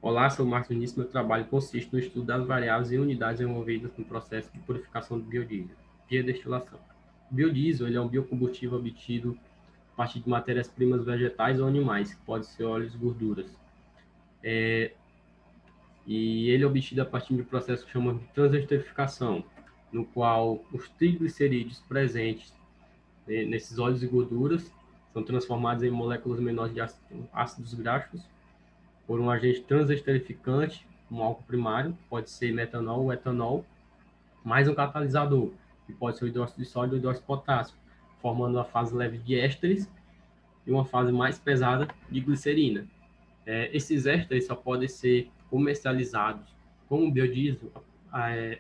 Olá, sou Márcio Vinícius. Meu trabalho consiste no estudo das variáveis e unidades envolvidas no processo de purificação do biodiesel, via destilação. O biodiesel ele é um biocombustível obtido a partir de matérias-primas vegetais ou animais, que pode ser óleos e gorduras. E ele é obtido a partir de um processo que chamamos de transesterificação, no qual os triglicerídeos presentes nesses óleos e gorduras são transformados em moléculas menores de ácidos graxos por um agente transesterificante, um álcool primário, pode ser metanol ou etanol, mais um catalisador, que pode ser o hidróxido de sódio ou hidróxido de potássio, formando uma fase leve de ésteres e uma fase mais pesada de glicerina. Esses ésteres só podem ser comercializados como biodiesel é,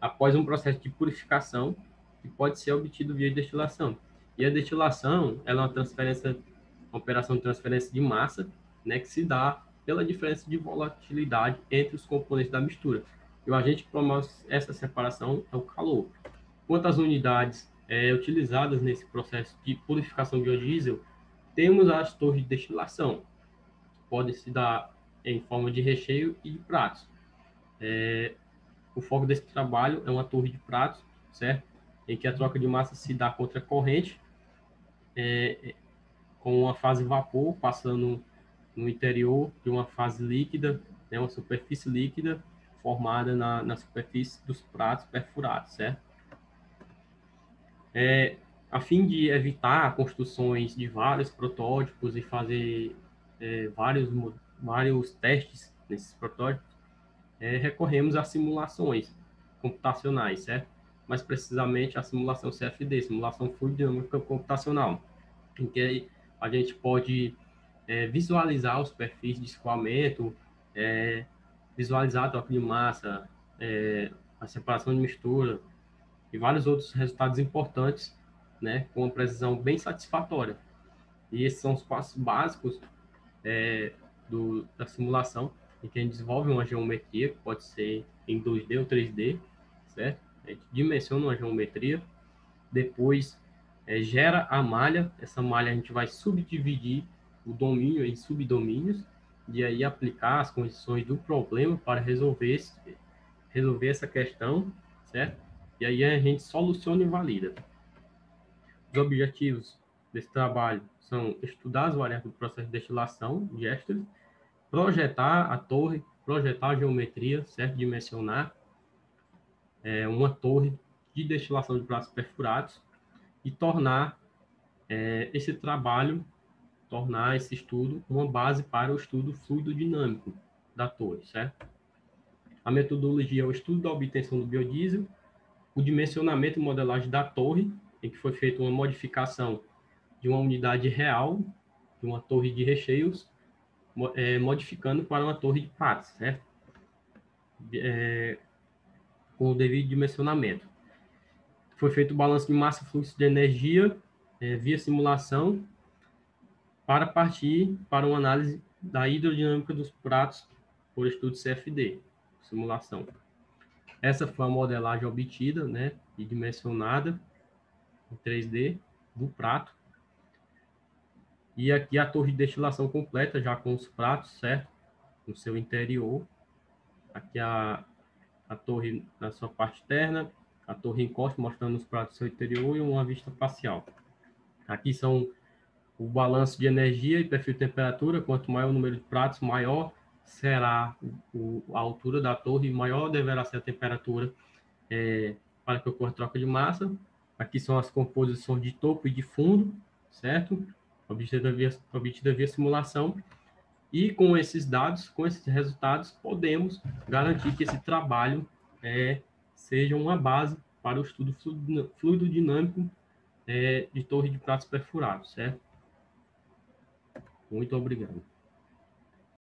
após um processo de purificação que pode ser obtido via destilação. E a destilação ela é uma operação de transferência de massa, né, que se dá pela diferença de volatilidade entre os componentes da mistura. E o agente que promove essa separação é o calor. Quanto às unidades utilizadas nesse processo de purificação de biodiesel, temos as torres de destilação, podem se dar em forma de recheio e de pratos. O foco desse trabalho é uma torre de pratos, certo? Em que a troca de massa se dá contra a corrente, com uma fase vapor passando no interior de uma fase líquida, né, uma superfície líquida formada na superfície dos pratos perfurados, certo? A fim de evitar construções de vários protótipos e fazer vários testes nesses protótipos, recorremos a simulações computacionais, certo? Mais precisamente a simulação CFD, simulação fluidodinâmica computacional, em que a gente pode visualizar os perfis de escoamento, visualizar a troca de massa, a separação de mistura e vários outros resultados importantes, né, com uma precisão bem satisfatória. E esses são os passos básicos da simulação, em que a gente desenvolve uma geometria, que pode ser em 2D ou 3D, certo? A gente dimensiona uma geometria, depois gera a malha, essa malha a gente vai subdividir o domínio em subdomínios, e aí aplicar as condições do problema para resolver essa questão, certo? E aí a gente soluciona e valida. Os objetivos desse trabalho são estudar as variáveis do processo de destilação de ésteres, projetar a torre, projetar a geometria, certo? Dimensionar uma torre de destilação de pratos perfurados e esse trabalho, tornar esse estudo uma base para o estudo fluidodinâmico da torre, certo? A metodologia é o estudo da obtenção do biodiesel, o dimensionamento e modelagem da torre, em que foi feita uma modificação de uma unidade real, de uma torre de recheios, modificando para uma torre de pratos, certo? Com o devido dimensionamento. Foi feito o balanço de massa e fluxo de energia via simulação para partir para uma análise da hidrodinâmica dos pratos por estudo CFD, simulação. Essa foi a modelagem obtida, né, e dimensionada em 3D do prato. E aqui a torre de destilação completa, já com os pratos, certo? No seu interior. Aqui a torre na sua parte externa, a torre em encosta mostrando os pratos do seu interior e uma vista facial. Aqui são o balanço de energia e perfil de temperatura. Quanto maior o número de pratos, maior será a altura da torre, maior deverá ser a temperatura para que ocorra troca de massa. Aqui são as composições de topo e de fundo, certo? Obtida via simulação. E com esses dados, com esses resultados, podemos garantir que esse trabalho seja uma base para o estudo fluidodinâmico de torre de pratos perfurados, certo? Muito obrigado.